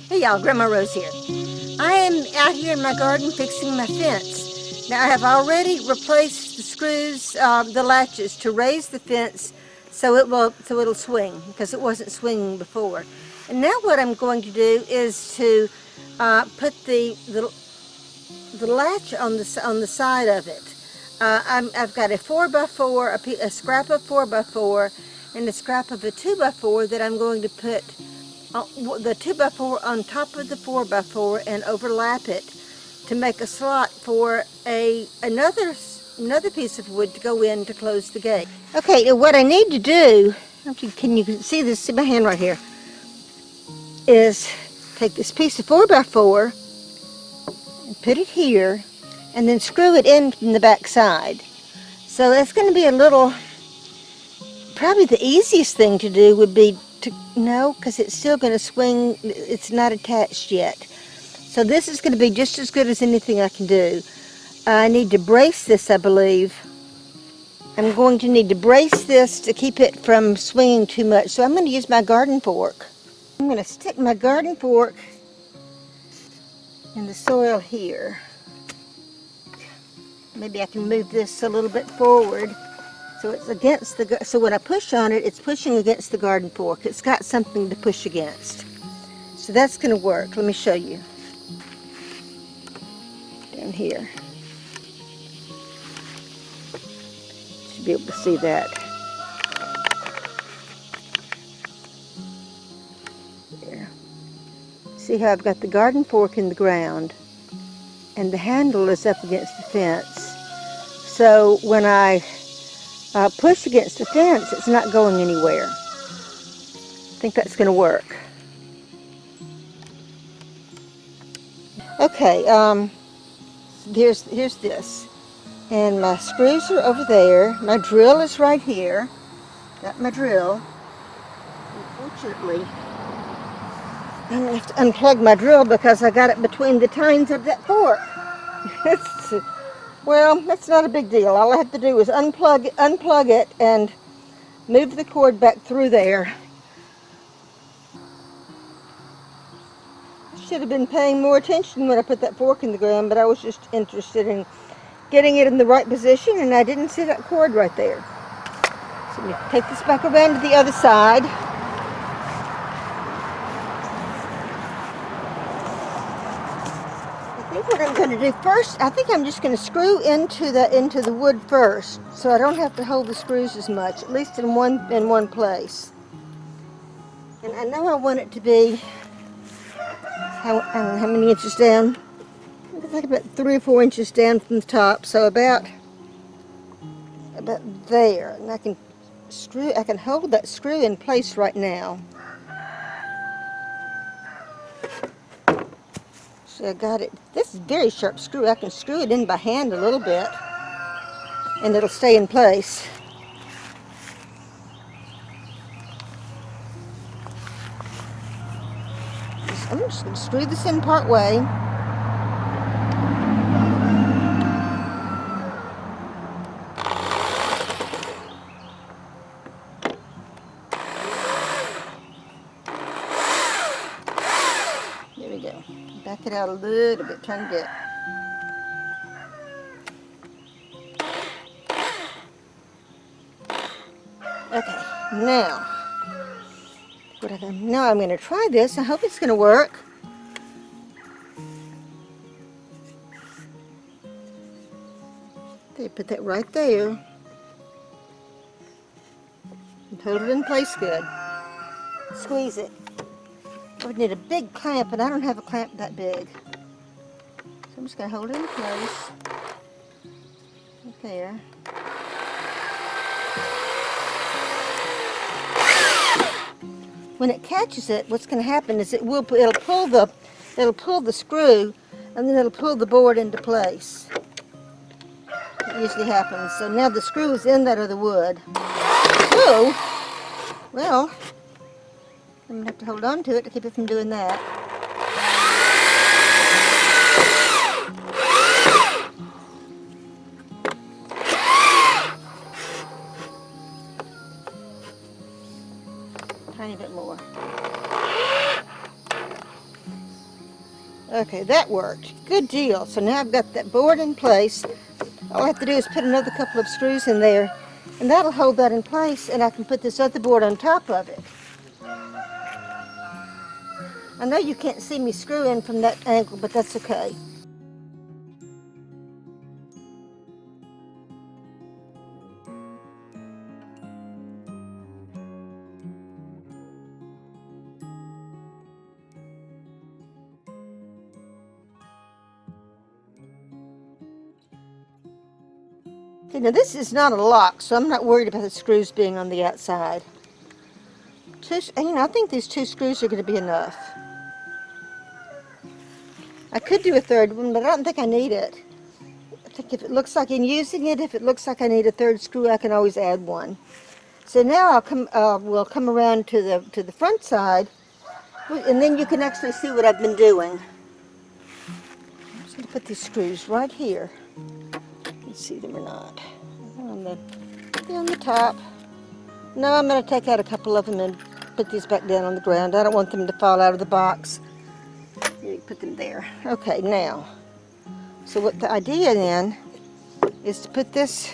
Hey y'all, Grandma Rose here. I am out here in my garden fixing my fence. Now I have already replaced the screws, the latches to raise the fence so it'll swing because it wasn't swinging before. And now what I'm going to do is to put the latch on the side of it. I've got a 4x4, a scrap of 4x4, and a scrap of a 2x4 that I'm going to put the 2x4 on top of the 4x4 and overlap it to make a slot for another piece of wood to go in to close the gate. Okay, now what I need to do, can you see this? See my hand right here? Is take this piece of 4x4 and put it here, and then screw it in from the back side. So that's going to be a little. Probably the easiest thing to do would be no, because it's still going to swing. It's not attached yet. So this is going to be just as good as anything I can do. I need to brace this, I believe. I'm going to need to brace this to keep it from swinging too much. So I'm going to use my garden fork. I'm going to stick my garden fork in the soil here. Maybe I can move this a little bit forward. So it's against so when I push on it, it's pushing against the garden fork. It's got something to push against. So that's going to work. Let me show you. Down here. Should be able to see that. There. See how I've got the garden fork in the ground and the handle is up against the fence. So when I push against the fence, it's not going anywhere. I think that's going to work. Okay, here's this. And my screws are over there. My drill is right here. Got my drill. Unfortunately, I'm going to have to unplug my drill because I got it between the tines of that fork. Well, that's not a big deal. All I have to do is unplug it and move the cord back through there. I should have been paying more attention when I put that fork in the ground, but I was just interested in getting it in the right position, and I didn't see that cord right there. So I'm going to take this back around to the other side. I think what I'm going to do first, I think I'm just going to screw into the wood first, so I don't have to hold the screws as much, at least in one place. And I know I want it to be, I don't know how many inches down. I think about 3 or 4 inches down from the top, so about there. And I can hold that screw in place right now. So I got it. This is a very sharp screw. I can screw it in by hand a little bit, and it'll stay in place. I'm just going to screw this in part way. There we go. Back it out a little bit, trying to get. Okay, now I'm going to try this. I hope it's going to work. Okay, put that right there. And hold it in place good. Squeeze it. I would need a big clamp, and I don't have a clamp that big. So I'm just going to hold it in place. Right there. When it catches it, what's going to happen is it'll pull the screw, and then it'll pull the board into place. It usually happens. So now the screw is in that other wood. So, well, I'm going to have to hold on to it to keep it from doing that. Tiny bit more. Okay, that worked. Good deal. So now I've got that board in place. All I have to do is put another couple of screws in there, and that'll hold that in place, and I can put this other board on top of it. I know you can't see me screw in from that angle, but that's okay. Okay, now this is not a lock, so I'm not worried about the screws being on the outside. I think these 2 screws are going to be enough. I could do a third one, but I don't think I need it. I think if it looks like in using it, if it looks like I need a 3rd screw, I can always add one. So now we'll come around to the front side, and then you can actually see what I've been doing. I'm just going to put these screws right here. You can see them or not. They're on the top. No, I'm going to take out a couple of them and put these back down on the ground. I don't want them to fall out of the box. You put them there. Okay, now, so what the idea then is to put this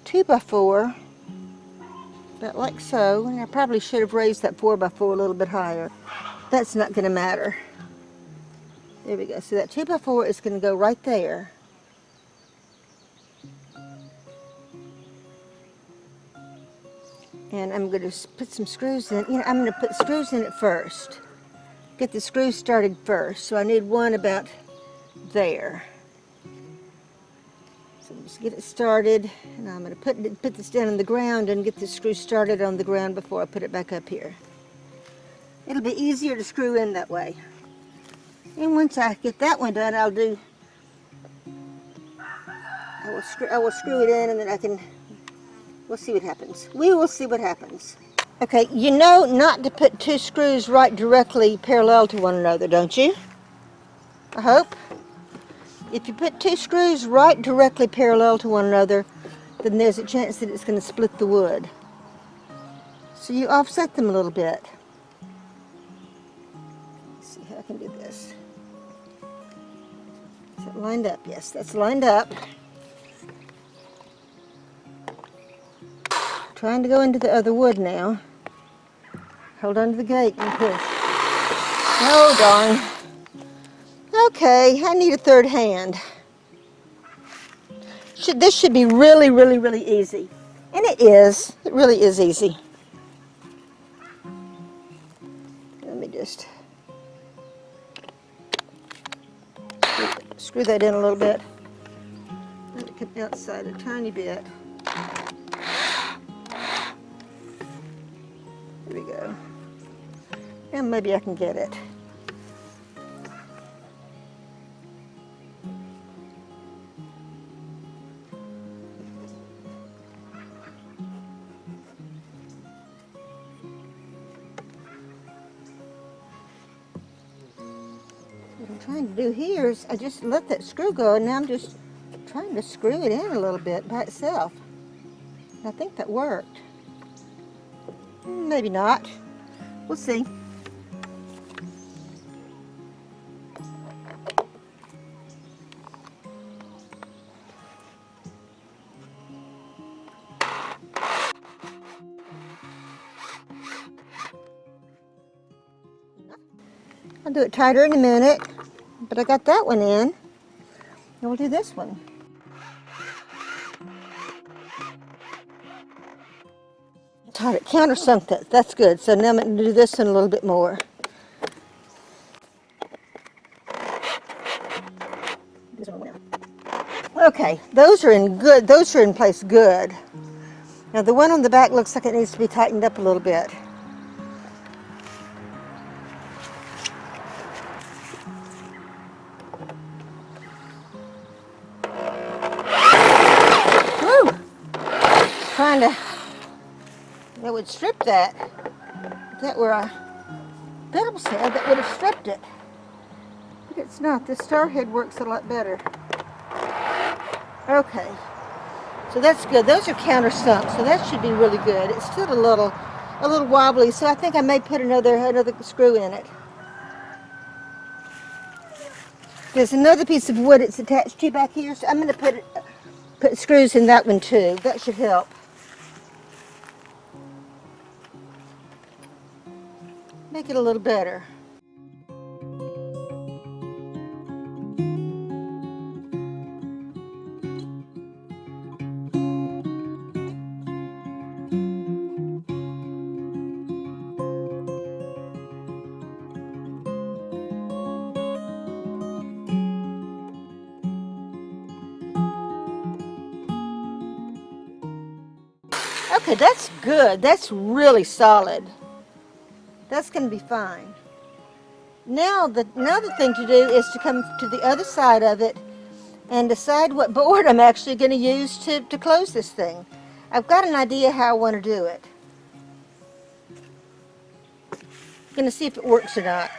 2x4 about like so, and I probably should have raised that 4x4 a little bit higher. That's not going to matter. There we go. So that 2x4 is going to go right there. And I'm going to put some screws in. I'm going to put screws in it first. Get the screws started first. So I need one about there. So just get it started. And I'm going to put this down on the ground and get the screw started on the ground before I put it back up here. It'll be easier to screw in that way. And once I get that one done, I will screw it in, and then we'll see what happens. We will see what happens. Okay, you know not to put 2 screws right directly parallel to one another, don't you? I hope. If you put 2 screws right directly parallel to one another, then there's a chance that it's going to split the wood. So you offset them a little bit. Let's see how I can do this. Is that lined up? Yes, that's lined up. Trying to go into the other wood now. Hold on to the gate and push. Oh, darn. Okay, I need a 3rd hand. This should be really, really, really easy. And it is. It really is easy. Let me just screw that in a little bit. Let it come outside a tiny bit. There we go. And maybe I can get it. What I'm trying to do here is I just let that screw go, and now I'm just trying to screw it in a little bit by itself. I think that worked. Maybe not. We'll see. I'll do it tighter in a minute, but I got that one in. And we'll do this one. Tight it, countersunk that. That's good. So now I'm going to do this one a little bit more. Okay, those are in good. Those are in place good. Now the one on the back looks like it needs to be tightened up a little bit. Woo! Trying to. That would strip that. If that were a Bell's head, that would have stripped it. But it's not. The star head works a lot better. Okay. So that's good. Those are countersunk, so that should be really good. It's still a little wobbly, so I think I may put another screw in it. There's another piece of wood it's attached to back here, so I'm going to put screws in that one too. That should help. Make it a little better. Okay, that's good. That's really solid. That's going to be fine. Now the thing to do is to come to the other side of it and decide what board I'm actually going to use to close this thing. I've got an idea how I want to do it. I'm going to see if it works or not.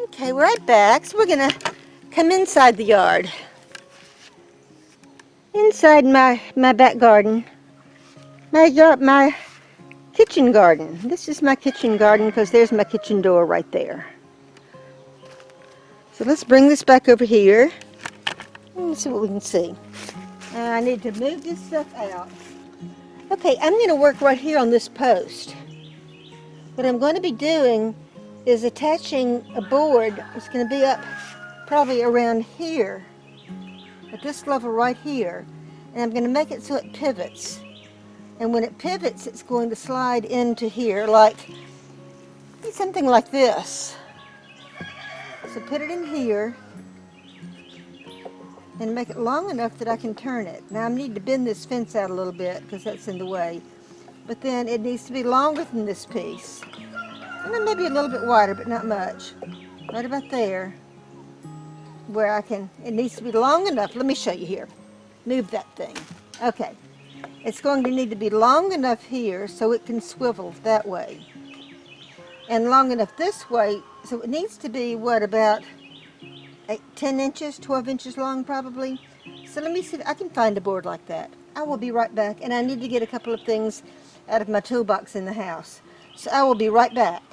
Okay, we're right back. So we're going to come inside the yard. Inside my back garden. My kitchen garden. This is my kitchen garden because there's my kitchen door right there. So let's bring this back over here. Let's see what we can see. I need to move this stuff out. Okay, I'm going to work right here on this post. What I'm going to be doing is attaching a board. It's going to be up probably around here, at this level right here. And I'm going to make it so it pivots. And when it pivots, it's going to slide into here like something like this. So put it in here and make it long enough that I can turn it. Now I need to bend this fence out a little bit because that's in the way. But then it needs to be longer than this piece. And then maybe a little bit wider, but not much. Right about there, where it needs to be long enough. Let me show you here. Move that thing. Okay. It's going to need to be long enough here so it can swivel that way. And long enough this way, so it needs to be, what, about 10 inches, 12 inches long probably. So let me see if I can find a board like that. I will be right back, and I need to get a couple of things out of my toolbox in the house. So I will be right back.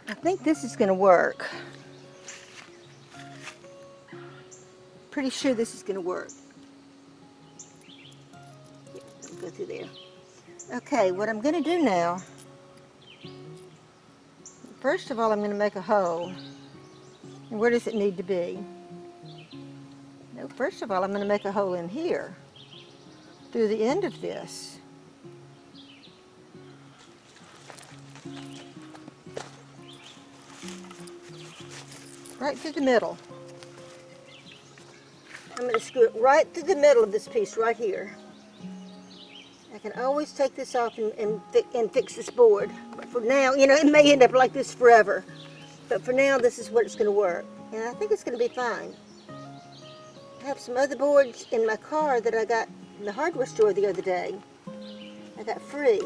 I think this is going to work. Pretty sure this is going to work. Yeah, let me go through there. Okay, what I'm going to do now, first of all, I'm going to make a hole. And where does it need to be? No, first of all, I'm going to make a hole in here through the end of this. Right through the middle. I'm going to screw it right through the middle of this piece right here. I can always take this off and fix this board. But for now, you know, it may end up like this forever. But for now, this is what it's going to work. And I think it's going to be fine. I have some other boards in my car that I got in the hardware store the other day. I got free.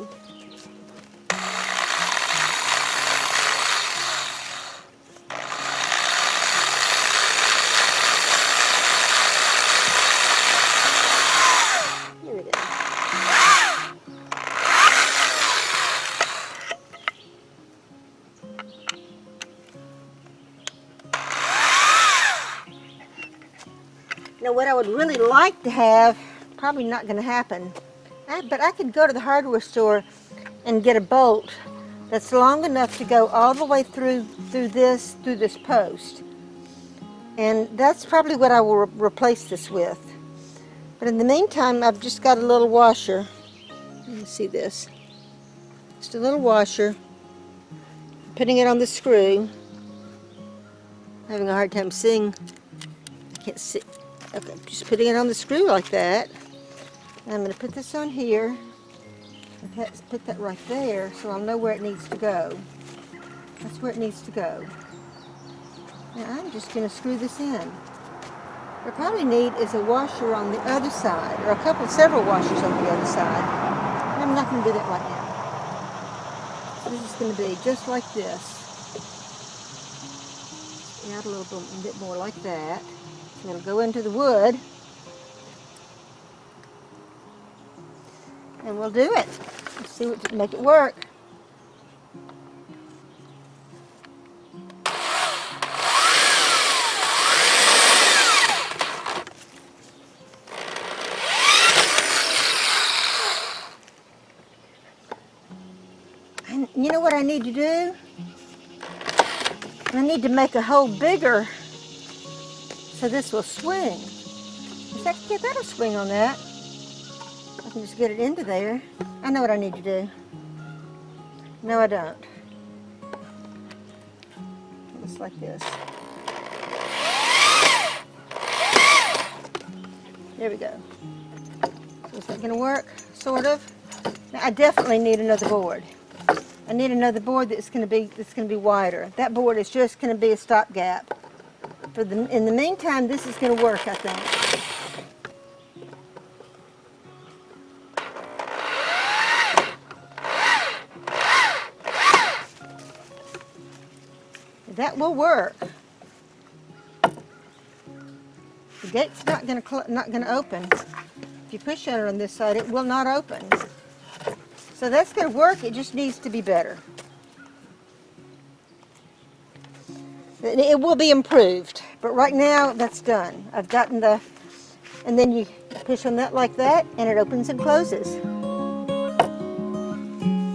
Now what I would really like to have, probably not going to happen, but I could go to the hardware store and get a bolt that's long enough to go all the way through this post. And that's probably what I will replace this with. But in the meantime, I've just got a little washer. Let me see this. Just a little washer. Putting it on the screw. Having a hard time seeing. I can't see. Okay, just putting it on the screw like that. I'm going to put this on here. Put that right there so I'll know where it needs to go. That's where it needs to go. Now I'm just going to screw this in. What I probably need is a washer on the other side, or several washers on the other side. But I'm not going to do that right now. So this is going to be just like this. Add a little bit more like that. So it'll go into the wood. And we'll do it. Let's see what to make it work. And you know what I need to do? I need to make a hole bigger so this will swing. Yeah, that'll swing on that. I can just get it into there. I know what I need to do. No, I don't. Just like this. There we go. So is that going to work? Sort of. Now, I definitely need another board. I need another board that's going to be wider. That board is just going to be a stopgap. In the meantime, this is going to work, I think. That will work. The gate's not going to open. If you push on it on this side, it will not open. So that's going to work. It just needs to be better. It will be improved, but right now that's done. I've gotten and then you push on that like that, and it opens and closes.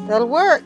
That'll work.